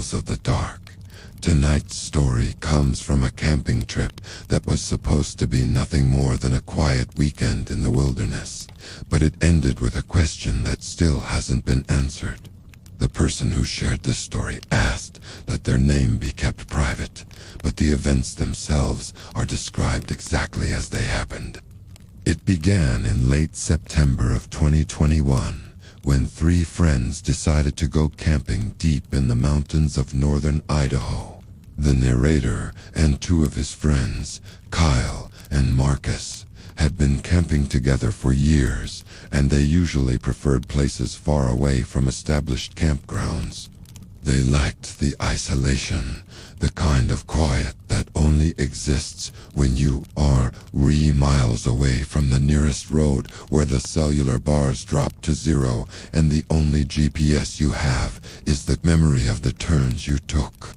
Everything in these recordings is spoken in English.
Tales of the Dark. Tonight's story comes from a camping trip that was supposed to be nothing more than a quiet weekend in the wilderness, but it ended with a question that still hasn't been answered. The person who shared this story asked that their name be kept private, but the events themselves are described exactly as they happened. It began in late September of 2021, when three friends decided to go camping deep in the mountains of northern Idaho. The narrator and two of his friends, Kyle and Marcus, had been camping together for years, and they usually preferred places far away from established campgrounds. They liked the isolation, the kind of quiet that only exists when you are miles away from the nearest road where the cellular bars drop to zero and the only GPS you have is the memory of the turns you took.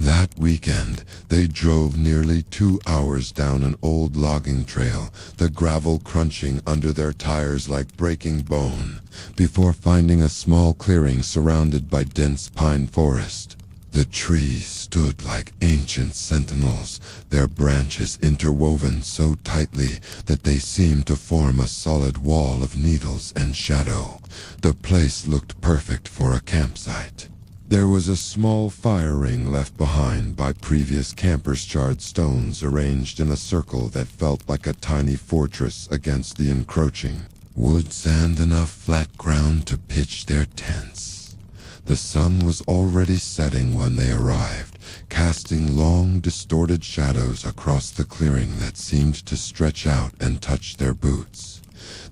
That weekend, they drove nearly 2 hours down an old logging trail, the gravel crunching under their tires like breaking bone, before finding a small clearing surrounded by dense pine forest. The trees stood like ancient sentinels, their branches interwoven so tightly that they seemed to form a solid wall of needles and shadow. The place looked perfect for a campsite. There was a small fire ring left behind by previous campers' charred stones arranged in a circle that felt like a tiny fortress against the encroaching woods and enough flat ground to pitch their tents. The sun was already setting when they arrived, casting long, distorted shadows across the clearing that seemed to stretch out and touch their boots.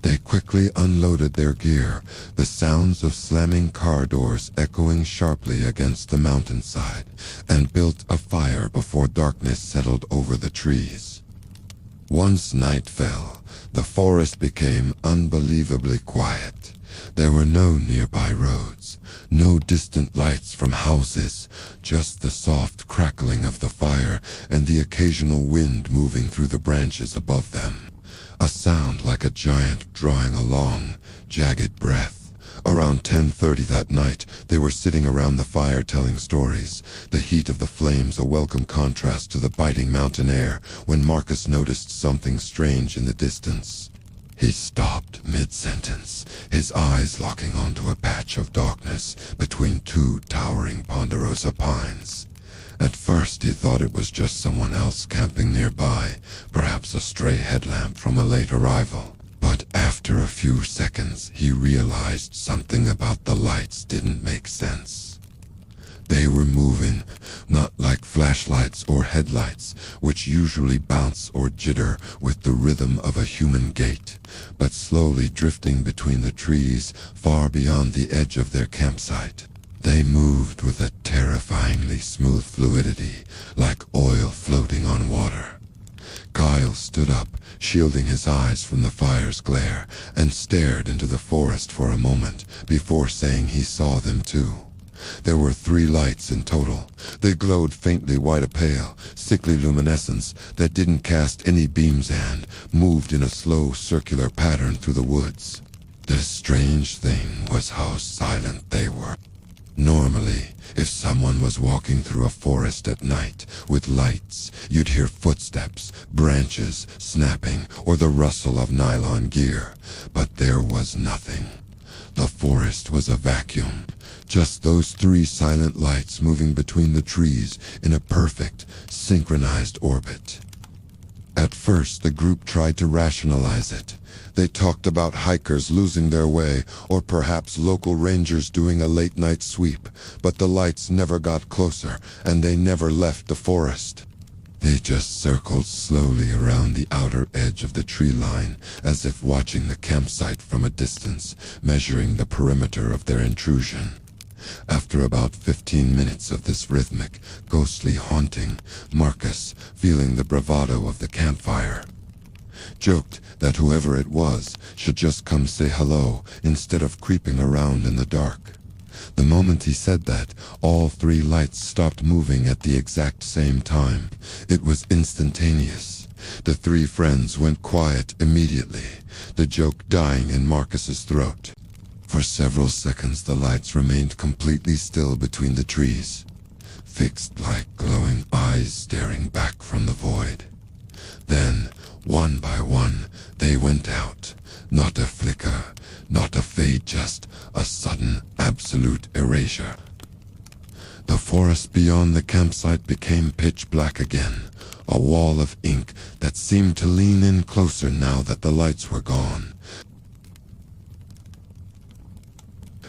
They quickly unloaded their gear, the sounds of slamming car doors echoing sharply against the mountainside, and built a fire before darkness settled over the trees. Once night fell, the forest became unbelievably quiet. There were no nearby roads, no distant lights from houses, just the soft crackling of the fire and the occasional wind moving through the branches above them. A sound like a giant drawing a long, jagged breath. Around 10:30 that night, they were sitting around the fire telling stories, the heat of the flames a welcome contrast to the biting mountain air, when Marcus noticed something strange in the distance. He stopped mid-sentence, his eyes locking onto a patch of darkness between two towering ponderosa pines. At first he thought it was just someone else camping nearby, perhaps a stray headlamp from a late arrival. But after a few seconds he realized something about the lights didn't make sense. They were moving, not like flashlights or headlights, which usually bounce or jitter with the rhythm of a human gait, but slowly drifting between the trees far beyond the edge of their campsite. They moved with a terrifyingly smooth fluidity, like oil floating on water. Kyle stood up, shielding his eyes from the fire's glare, and stared into the forest for a moment before saying he saw them too. There were 3 lights in total. They glowed faintly white pale, sickly luminescence that didn't cast any beams and moved in a slow circular pattern through the woods. The strange thing was how silent they were. Normally, if someone was walking through a forest at night with lights, you'd hear footsteps, branches snapping, or the rustle of nylon gear. But there was nothing. The forest was a vacuum. Just those 3 silent lights moving between the trees in a perfect, synchronized orbit. At first, the group tried to rationalize it. They talked about hikers losing their way, or perhaps local rangers doing a late-night sweep, but the lights never got closer, and they never left the forest. They just circled slowly around the outer edge of the tree line, as if watching the campsite from a distance, measuring the perimeter of their intrusion. After about 15 minutes of this rhythmic, ghostly haunting, Marcus, feeling the bravado of the campfire, joked that whoever it was should just come say hello instead of creeping around in the dark. The moment he said that, all 3 lights stopped moving at the exact same time. It was instantaneous. The 3 friends went quiet immediately, the joke dying in Marcus's throat. For several seconds the lights remained completely still between the trees. fixed like glowing eyes staring back from the void. Then, one by one, they went out. Not a flicker, not a fade, just a sudden, absolute erasure. The forest beyond the campsite became pitch black again, a wall of ink that seemed to lean in closer now that the lights were gone.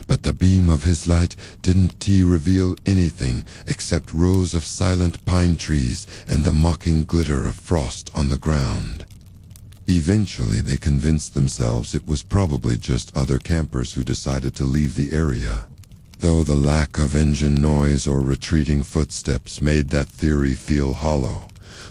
But the beam of his light didn't reveal anything except rows of silent pine trees and the mocking glitter of frost on the ground. Eventually they convinced themselves it was probably just other campers who decided to leave the area, though the lack of engine noise or retreating footsteps made that theory feel hollow.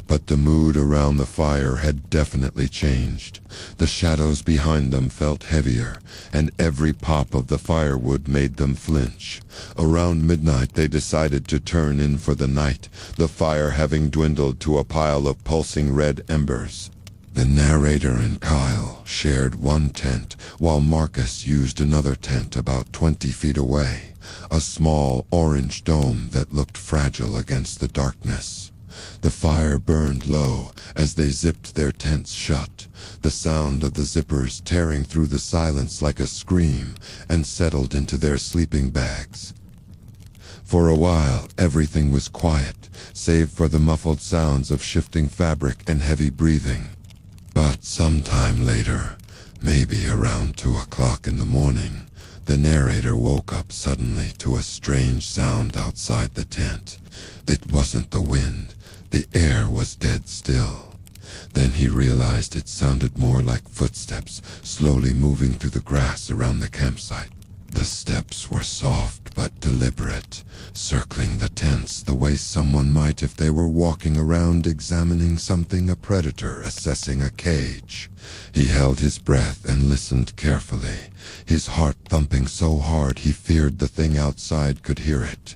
But the mood around the fire had definitely changed. The shadows behind them felt heavier, and every pop of the firewood made them flinch. Around midnight they decided to turn in for the night, the fire having dwindled to a pile of pulsing red embers. The narrator and Kyle shared one tent, while Marcus used another tent about 20 feet away, a small orange dome that looked fragile against the darkness. The fire burned low as they zipped their tents shut, the sound of the zippers tearing through the silence like a scream, and settled into their sleeping bags. For a while, everything was quiet, save for the muffled sounds of shifting fabric and heavy breathing. But sometime later, maybe around 2 o'clock in the morning, the narrator woke up suddenly to a strange sound outside the tent. It wasn't the wind. The air was dead still. Then he realized it sounded more like footsteps slowly moving through the grass around the campsite. The steps were soft but deliberate, circling the tents the way someone might if they were walking around examining something, a predator assessing a cage. He held his breath and listened carefully, his heart thumping so hard he feared the thing outside could hear it.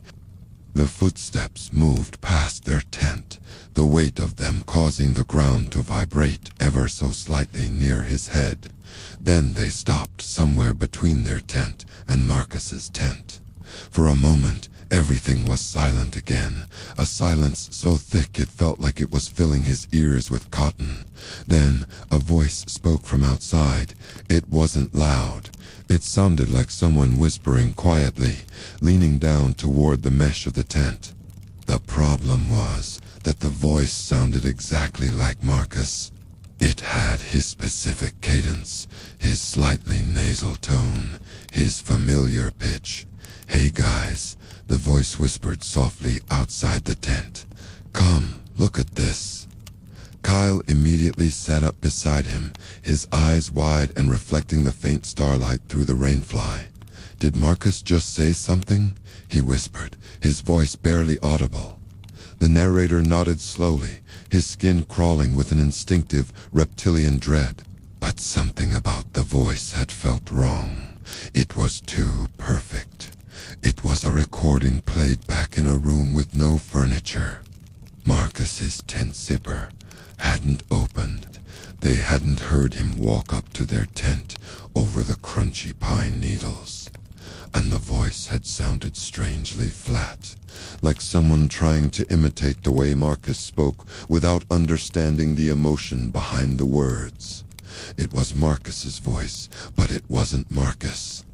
The footsteps moved past their tent, the weight of them causing the ground to vibrate ever so slightly near his head. Then they stopped somewhere between their tent and Marcus's tent. For a moment, everything was silent again, a silence so thick it felt like it was filling his ears with cotton. Then a voice spoke from outside. It wasn't loud. It sounded like someone whispering quietly, leaning down toward the mesh of the tent. The problem was that the voice sounded exactly like Marcus. It had his specific cadence, his slightly nasal tone, his familiar pitch. "Hey guys," the voice whispered softly outside the tent. "Come, look at this." Kyle immediately sat up beside him, his eyes wide and reflecting the faint starlight through the rainfly. "Did Marcus just say something?" he whispered, his voice barely audible. The narrator nodded slowly, his skin crawling with an instinctive, reptilian dread. But something about the voice had felt wrong. It was too perfect. It was a recording played back in a room with no furniture. Marcus's tent zipper hadn't opened. They hadn't heard him walk up to their tent over the crunchy pine needles. And the voice had sounded strangely flat, like someone trying to imitate the way Marcus spoke without understanding the emotion behind the words. It was Marcus's voice, but it wasn't Marcus.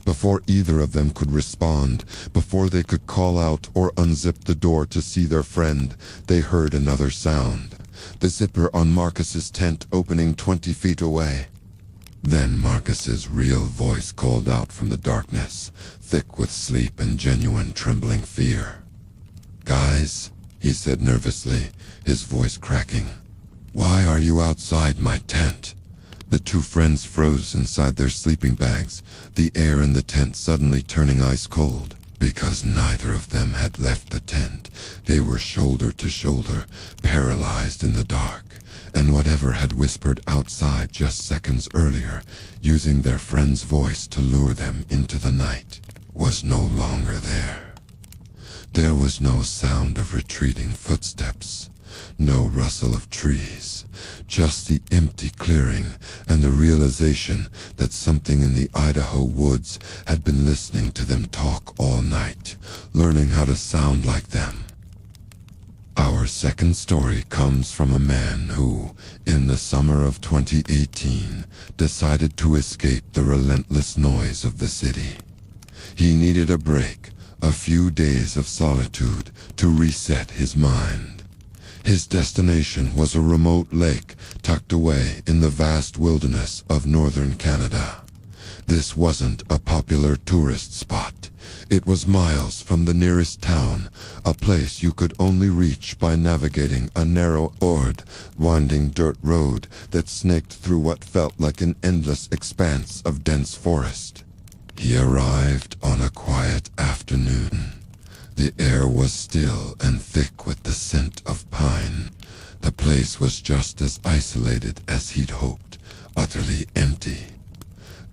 Before either of them could respond, before they could call out or unzip the door to see their friend, they heard another sound. The zipper on Marcus's tent opening 20 feet away. Then Marcus's real voice called out from the darkness, thick with sleep and genuine trembling fear. "Guys," he said nervously, his voice cracking. "Why are you outside my tent?" The two friends froze inside their sleeping bags, the air in the tent suddenly turning ice cold. Because neither of them had left the tent, they were shoulder to shoulder, paralyzed in the dark, and whatever had whispered outside just seconds earlier, using their friend's voice to lure them into the night, was no longer there. There was no sound of retreating footsteps, no rustle of trees, just the empty clearing and the realization that something in the Idaho woods had been listening to them talk all night, learning how to sound like them. second story comes from a man who, in the summer of 2018, decided to escape the relentless noise of the city. He needed a break, a few days of solitude to reset his mind. His destination was a remote lake tucked away in the vast wilderness of northern Canada. This wasn't a popular tourist spot. It was miles from the nearest town, a place you could only reach by navigating a narrow, winding dirt road that snaked through what felt like an endless expanse of dense forest. He arrived on a quiet afternoon. The air was still and thick with the scent of pine. The place was just as isolated as he'd hoped, utterly empty.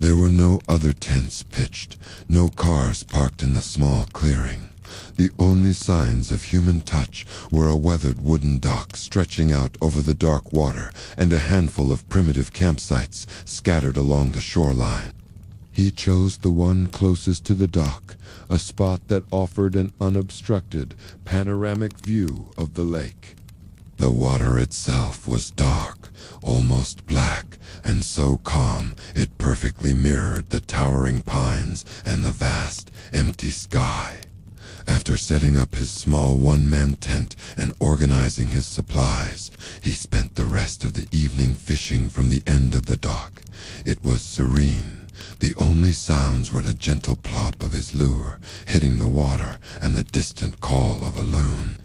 There were no other tents pitched, no cars parked in the small clearing. The only signs of human touch were a weathered wooden dock stretching out over the dark water and a handful of primitive campsites scattered along the shoreline. He chose the one closest to the dock, a spot that offered an unobstructed, panoramic view of the lake. The water itself was dark, almost black, and so calm it perfectly mirrored the towering pines and the vast, empty sky. After setting up his small one-man tent and organizing his supplies, he spent the rest of the evening fishing from the end of the dock. It was serene. The only sounds were the gentle plop of his lure hitting the water and the distant call of a loon.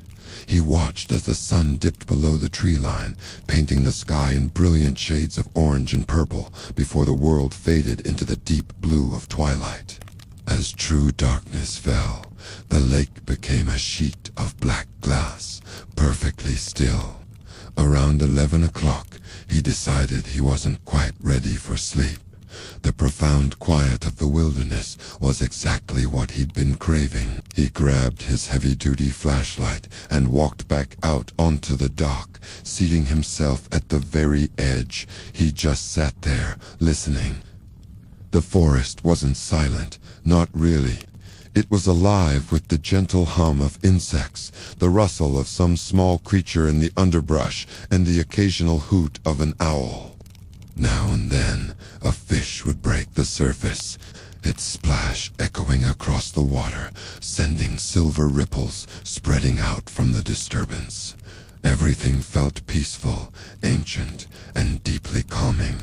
He watched as the sun dipped below the tree line, painting the sky in brilliant shades of orange and purple before the world faded into the deep blue of twilight. As true darkness fell, the lake became a sheet of black glass, perfectly still. Around 11 o'clock, he decided he wasn't quite ready for sleep. The profound quiet of the wilderness was exactly what he'd been craving. He grabbed his heavy-duty flashlight and walked back out onto the dock, seating himself at the very edge. He just sat there, listening. The forest wasn't silent, not really. It was alive with the gentle hum of insects, the rustle of some small creature in the underbrush, and the occasional hoot of an owl. Now and then, a fish would break the surface, its splash echoing across the water, sending silver ripples spreading out from the disturbance. Everything felt peaceful, ancient, and deeply calming.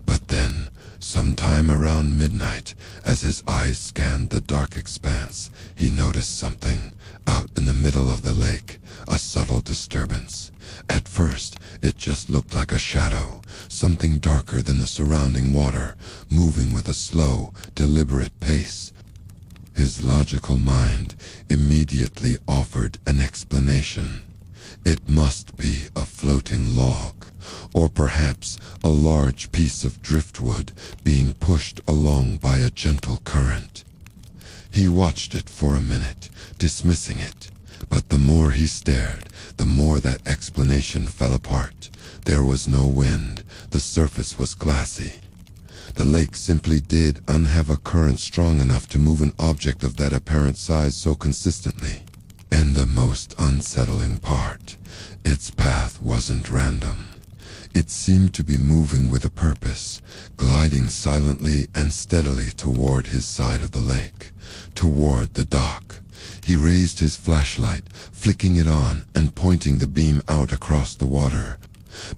But then, sometime around midnight, as his eyes scanned the dark expanse, he noticed something out in the middle of the lake, a subtle disturbance. At first, it just looked like a shadow, something darker than the surrounding water, moving with a slow, deliberate pace. His logical mind immediately offered an explanation. It must be a floating log, or perhaps a large piece of driftwood being pushed along by a gentle current. He watched it for a minute, dismissing it, but the more he stared, the more that explanation fell apart. There was no wind, the surface was glassy. The lake simply did not have a current strong enough to move an object of that apparent size so consistently. And the most unsettling part, its path wasn't random. It seemed to be moving with a purpose, gliding silently and steadily toward his side of the lake, toward the dock. He raised his flashlight, flicking it on and pointing the beam out across the water.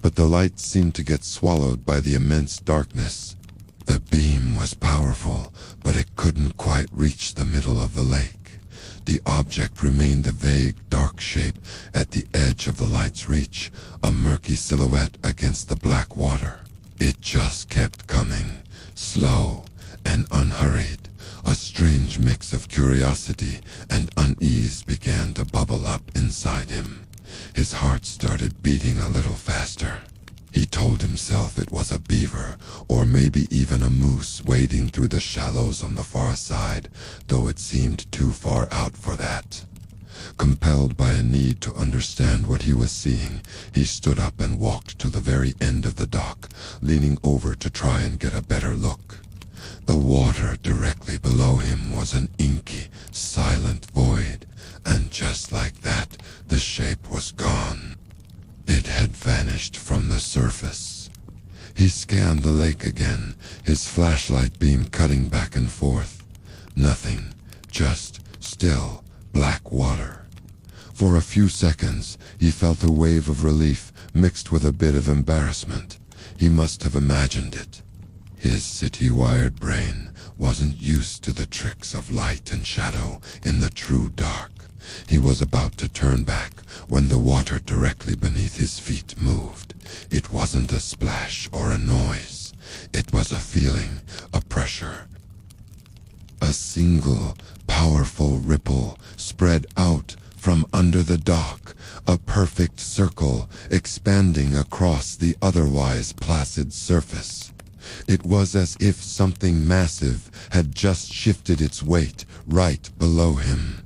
But the light seemed to get swallowed by the immense darkness. The beam was powerful, but it couldn't quite reach the middle of the lake. The object remained a vague, dark shape at the edge of the light's reach, a murky silhouette against the black water. It just kept coming, slow and unhurried. A strange mix of curiosity and unease began to bubble up inside him. His heart started beating a little faster. He told himself it was a beaver, or maybe even a moose wading through the shallows on the far side, though it seemed too far out for that. Compelled by a need to understand what he was seeing, he stood up and walked to the very end of the dock, leaning over to try and get a better look. The water directly below him was an inky, silent void, and just like that, the shape was gone. surface. He scanned the lake again, his flashlight beam cutting back and forth. Nothing, just still, black water. For a few seconds, he felt a wave of relief mixed with a bit of embarrassment. He must have imagined it. His city-wired brain wasn't used to the tricks of light and shadow in the true dark. He was about to turn back when the water directly beneath his feet moved. It wasn't a splash or a noise. It was a feeling, a pressure. A single, powerful ripple spread out from under the dock, a perfect circle expanding across the otherwise placid surface. It was as if something massive had just shifted its weight right below him.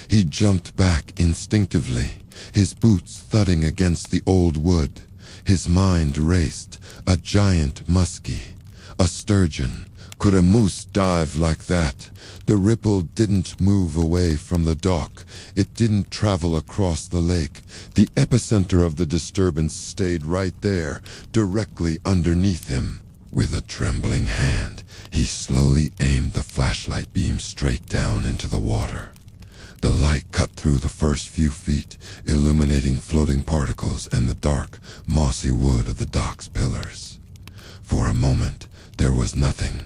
He jumped back instinctively, his boots thudding against the old wood. His mind raced. A giant muskie, a sturgeon. Could a moose dive like that? The ripple didn't move away from the dock. It didn't travel across the lake. The epicenter of the disturbance stayed right there, directly underneath him. With a trembling hand, he slowly aimed the flashlight beam straight down into the water. The light cut through the first few feet, illuminating floating particles and the dark, mossy wood of the dock's pillars. For a moment, there was nothing.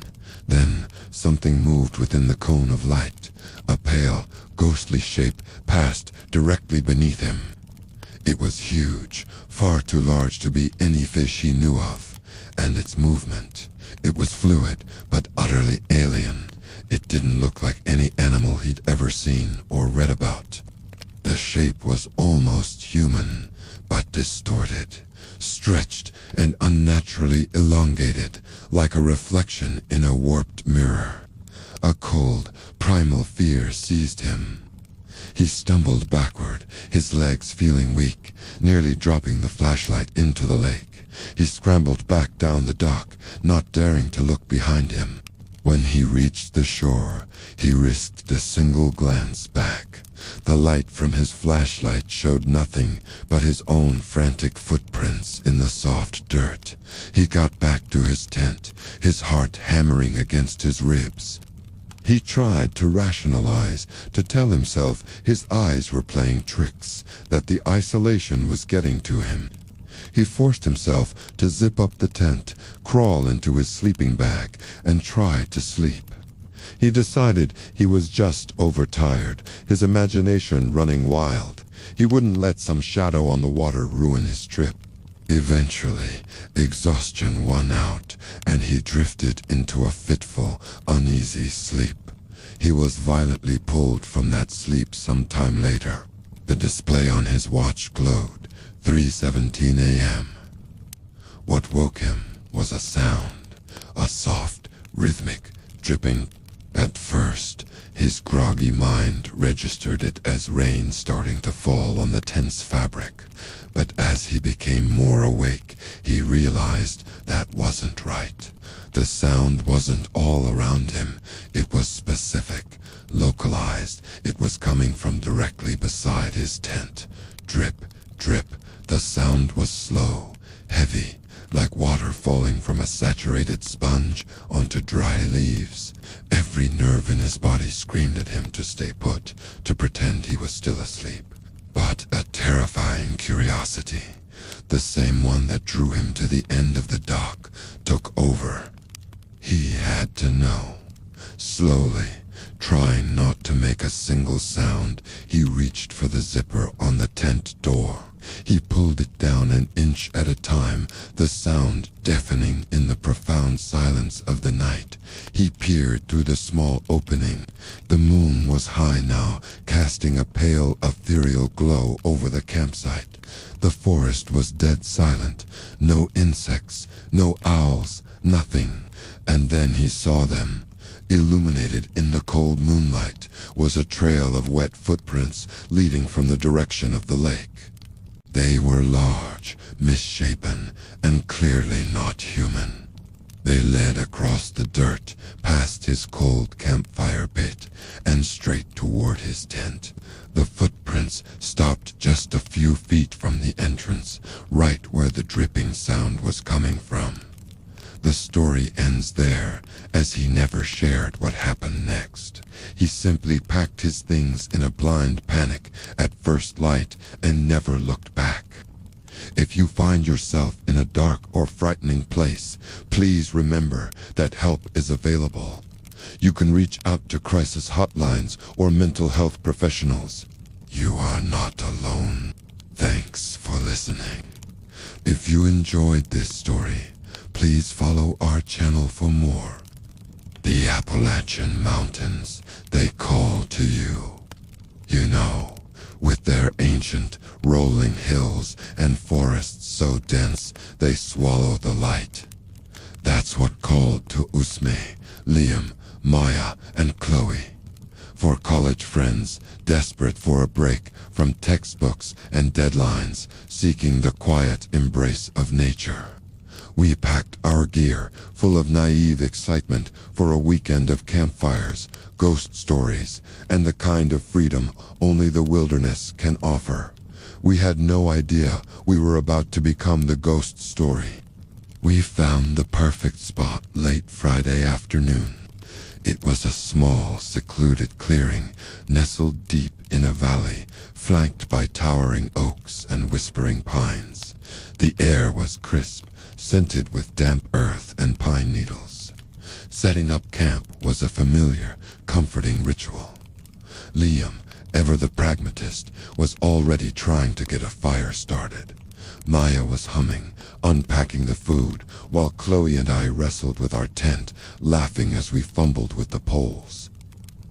Then, something moved within the cone of light. A pale, ghostly shape passed directly beneath him. It was huge, far too large to be any fish he knew of. And its movement, it was fluid, but utterly alien. It didn't look like any animal he'd ever seen or read about. The shape was almost human, but distorted, stretched and unnaturally elongated, like a reflection in a warped mirror. A cold, primal fear seized him. He stumbled backward, his legs feeling weak, nearly dropping the flashlight into the lake. He scrambled back down the dock, not daring to look behind him. When he reached the shore, he risked a single glance back. The light from his flashlight showed nothing but his own frantic footprints in the soft dirt. He got back to his tent, his heart hammering against his ribs. He tried to rationalize, to tell himself his eyes were playing tricks, that the isolation was getting to him. He forced himself to zip up the tent, crawl into his sleeping bag, and try to sleep. He decided he was just overtired, his imagination running wild. He wouldn't let some shadow on the water ruin his trip. Eventually, exhaustion won out, and he drifted into a fitful, uneasy sleep. He was violently pulled from that sleep some time later. The display on his watch glowed, 3:17 a.m. What woke him was a sound, a soft, rhythmic, dripping. At first, his groggy mind registered it as rain starting to fall on the tent's fabric. But as he became more awake, he realized that wasn't right. The sound wasn't all around him. It was specific, localized. It was coming from directly beside his tent. Drip, drip. The sound was slow, heavy, like water falling from a saturated sponge onto dry leaves. Every nerve in his body screamed at him to stay put, to pretend he was still asleep. But a terrifying curiosity, the same one that drew him to the end of the dock, took over. He had to know. Slowly, trying not to make a single sound, he reached for the zipper on the tent door. He pulled it down an inch at a time, the sound deafening in the profound silence of the night. He peered through the small opening. The moon was high now, casting a pale, ethereal glow over the campsite. The forest was dead silent. No insects, no owls, nothing. And then he saw them. Illuminated in the cold moonlight was a trail of wet footprints leading from the direction of the lake. They were large, misshapen, and clearly not human. They led across the dirt, past his cold campfire pit, and straight toward his tent. The footprints stopped just a few feet from the entrance, right where the dripping sound was coming from. The story ends there, as he never shared what happened next. He simply packed his things in a blind panic at first light and never looked back. If you find yourself in a dark or frightening place, please remember that help is available. You can reach out to crisis hotlines or mental health professionals. You are not alone. Thanks for listening. If you enjoyed this story, please follow our channel for more. The Appalachian Mountains, they call to you. You know, with their ancient, rolling hills and forests so dense they swallow the light. That's what called to Usme, Liam, Maya, and Chloe. For college friends desperate for a break from textbooks and deadlines, seeking the quiet embrace of nature. We packed our gear full of naive excitement for a weekend of campfires, ghost stories, and the kind of freedom only the wilderness can offer. We had no idea we were about to become the ghost story. We found the perfect spot late Friday afternoon. It was a small, secluded clearing, nestled deep in a valley, flanked by towering oaks and whispering pines. The air was crisp, scented with damp earth and pine needles. Setting up camp was a familiar, comforting ritual. Liam, ever the pragmatist, was already trying to get a fire started. Maya was humming, unpacking the food, while Chloe and I wrestled with our tent, laughing as we fumbled with the poles.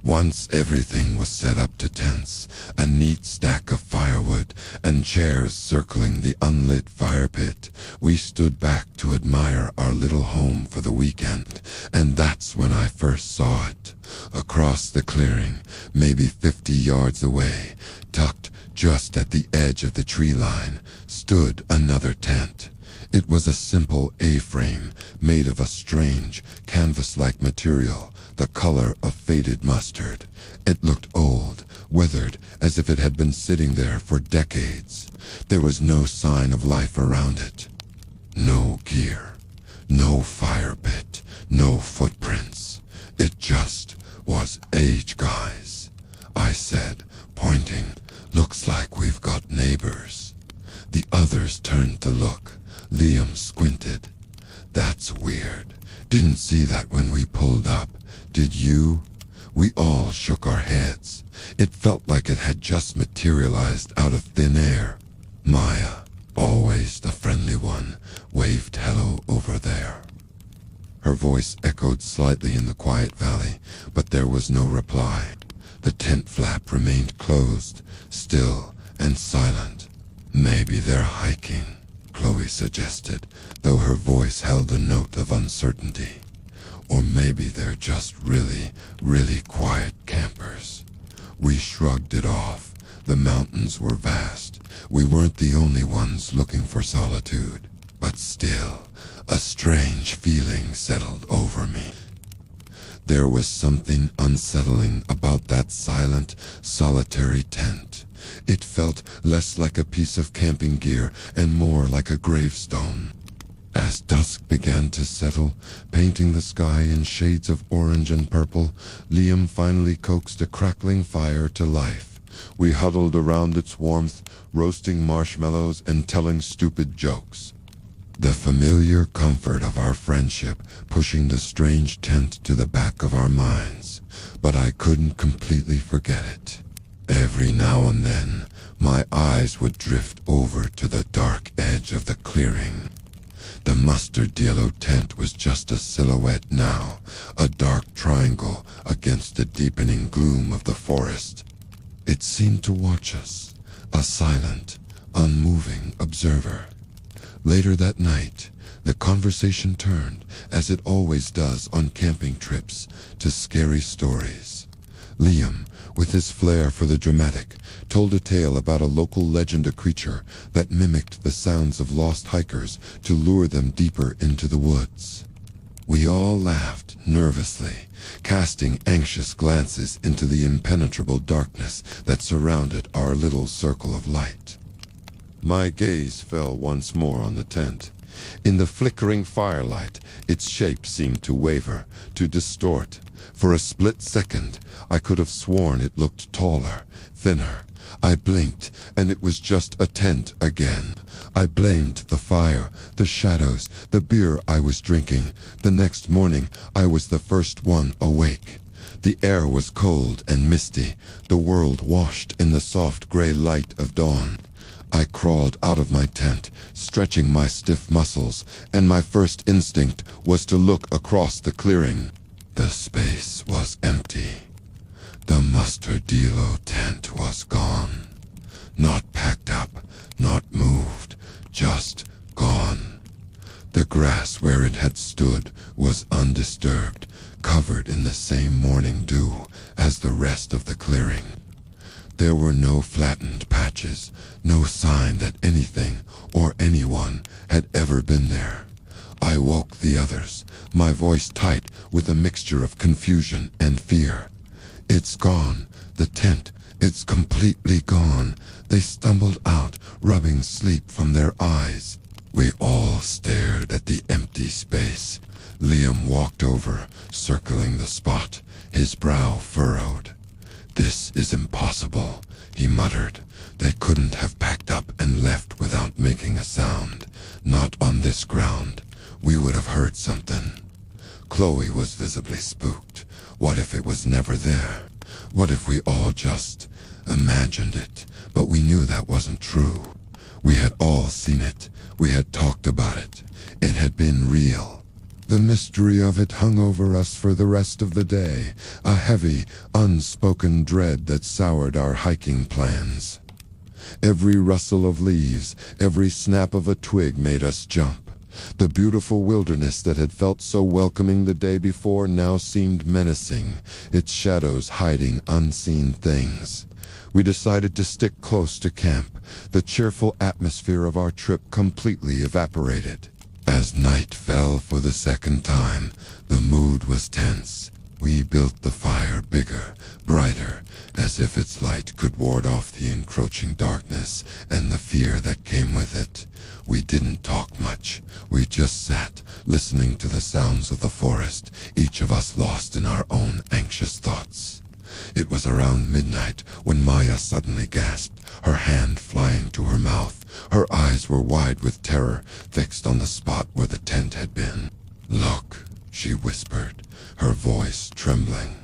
Once everything was set up to tents, a neat stack of firewood and chairs circling the unlit fire pit, we stood back to admire our little home for the weekend, and that's when I first saw it. Across the clearing, maybe 50 yards away, tucked just at the edge of the tree line, stood another tent. It was a simple A-frame made of a strange, canvas-like material, the color of faded mustard. It looked old, weathered, as if it had been sitting there for decades. There was no sign of life around it. No gear, no fire pit, no footprints. It just was age, guys, I said, pointing. Looks like we've got neighbors. The others turned to look. Liam squinted. That's weird. Didn't see that when we pulled up. Did you? We all shook our heads. It felt like it had just materialized out of thin air. Maya, always the friendly one, waved hello over there. Her voice echoed slightly in the quiet valley, but there was no reply. The tent flap remained closed, still and silent. Maybe they're hiking, Chloe suggested, though her voice held a note of uncertainty. Or maybe they're just really, really quiet campers. We shrugged it off. The mountains were vast. We weren't the only ones looking for solitude. But still, a strange feeling settled over me. There was something unsettling about that silent, solitary tent. It felt less like a piece of camping gear and more like a gravestone. As dusk began to settle, painting the sky in shades of orange and purple, Liam finally coaxed a crackling fire to life. We huddled around its warmth, roasting marshmallows and telling stupid jokes. The familiar comfort of our friendship pushing the strange tent to the back of our minds, but I couldn't completely forget it. Every now and then, my eyes would drift over to the dark edge of the clearing. The mustard yellow tent was just a silhouette now, a dark triangle against the deepening gloom of the forest. It seemed to watch us, a silent, unmoving observer. Later that night, the conversation turned, as it always does on camping trips, to scary stories. Liam, with his flair for the dramatic, told a tale about a local legend, a creature that mimicked the sounds of lost hikers to lure them deeper into the woods. We all laughed nervously, casting anxious glances into the impenetrable darkness that surrounded our little circle of light. My gaze fell once more on the tent. In the flickering firelight, its shape seemed to waver, to distort. For a split second, I could have sworn it looked taller, thinner. I blinked, and it was just a tent again. I blamed the fire, the shadows, the beer I was drinking. The next morning, I was the first one awake. The air was cold and misty, the world washed in the soft gray light of dawn. I crawled out of my tent, stretching my stiff muscles, and my first instinct was to look across the clearing. The space was empty. The Mustardillo tent was gone. Not packed up, not moved, just gone. The grass where it had stood was undisturbed, covered in the same morning dew as the rest of the clearing. There were no flattened patches, no sign that anything or anyone had ever been there. I woke the others, my voice tight with a mixture of confusion and fear. It's gone, the tent, it's completely gone. They stumbled out, rubbing sleep from their eyes. We all stared at the empty space. Liam walked over, circling the spot, his brow furrowed. "This is impossible," he muttered. "They couldn't have packed up and left without making a sound. Not on this ground. We would have heard something." Chloe was visibly spooked. What if it was never there? What if we all just imagined it? But we knew that wasn't true. We had all seen it. We had talked about it. It had been real. The mystery of it hung over us for the rest of the day, a heavy, unspoken dread that soured our hiking plans. Every rustle of leaves, every snap of a twig made us jump. The beautiful wilderness that had felt so welcoming the day before now seemed menacing, its shadows hiding unseen things. We decided to stick close to camp. The cheerful atmosphere of our trip completely evaporated. As night fell for the second time, the mood was tense. We built the fire bigger, brighter, as if its light could ward off the encroaching darkness and the fear that came with it. We didn't talk much. We just sat, listening to the sounds of the forest, each of us lost in our own anxious thoughts. It was around midnight when Maya suddenly gasped, her hand flying to her mouth. Her eyes were wide with terror, fixed on the spot where the tent had been. "Look," she whispered, her voice trembling.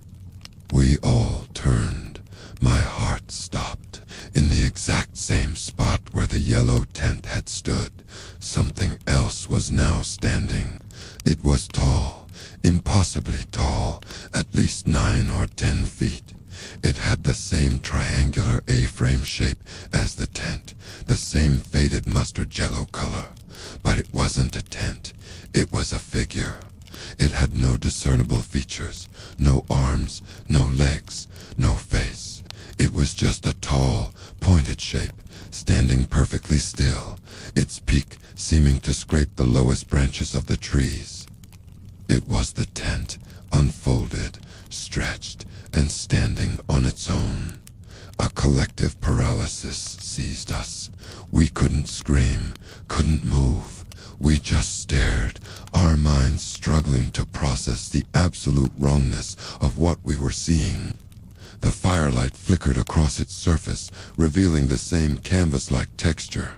We all turned. My heart stopped. In the exact same spot where the yellow tent had stood, something else was now standing. It was tall, impossibly tall, at least 9 or 10 feet. It had the same triangular A-frame shape as the tent, the same faded mustard yellow color. But it wasn't a tent. It was a figure. It had no discernible features, no arms, no legs, no face. It was just a tall, pointed shape, standing perfectly still, its peak seeming to scrape the lowest branches of the trees. It was the tent, unfolded, stretched, and standing on its own. A collective paralysis seized us. We couldn't scream, couldn't move. We just stared, our minds struggling to process the absolute wrongness of what we were seeing. The firelight flickered across its surface, revealing the same canvas-like texture.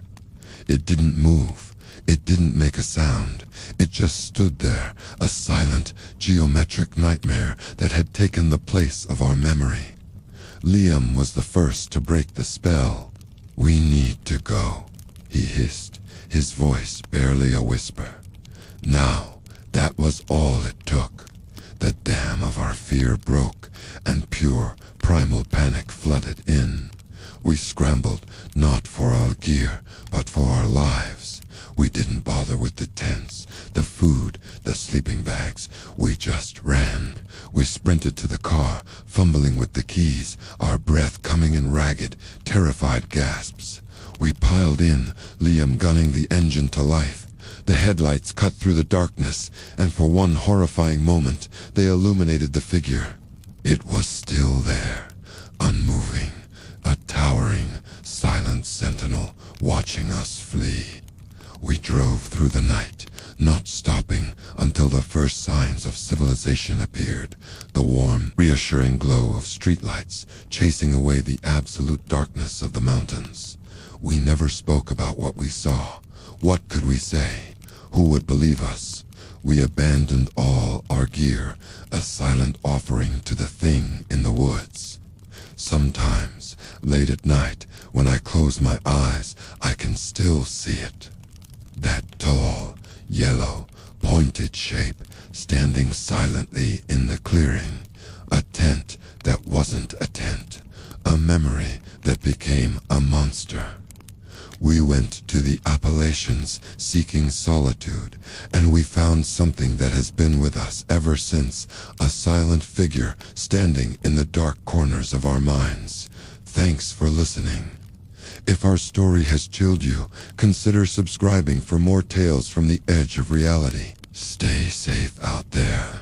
It didn't move. It didn't make a sound. It just stood there, a silent, geometric nightmare that had taken the place of our memory. Liam was the first to break the spell. "We need to go," he hissed, his voice barely a whisper. Now, that was all it took. The dam of our fear broke, and pure, primal panic flooded in. We scrambled, not for our gear, but for our lives. We didn't bother with the tents, the food, the sleeping bags. We just ran. We sprinted to the car, fumbling with the keys, our breath coming in ragged, terrified gasps. We piled in, Liam gunning the engine to life. The headlights cut through the darkness, and for one horrifying moment, they illuminated the figure. It was still there, unmoving, a towering, silent sentinel watching us flee. We drove through the night, not stopping until the first signs of civilization appeared, the warm, reassuring glow of streetlights chasing away the absolute darkness of the mountains. We never spoke about what we saw. What could we say? Who would believe us? We abandoned all our gear, a silent offering to the thing in the woods. Sometimes, late at night, when I close my eyes, I can still see it. That tall, yellow, pointed shape standing silently in the clearing. A tent that wasn't a tent. A memory that became a monster. We went to the Appalachians seeking solitude, and we found something that has been with us ever since, a silent figure standing in the dark corners of our minds. Thanks for listening. If our story has chilled you, consider subscribing for more tales from the edge of reality. Stay safe out there.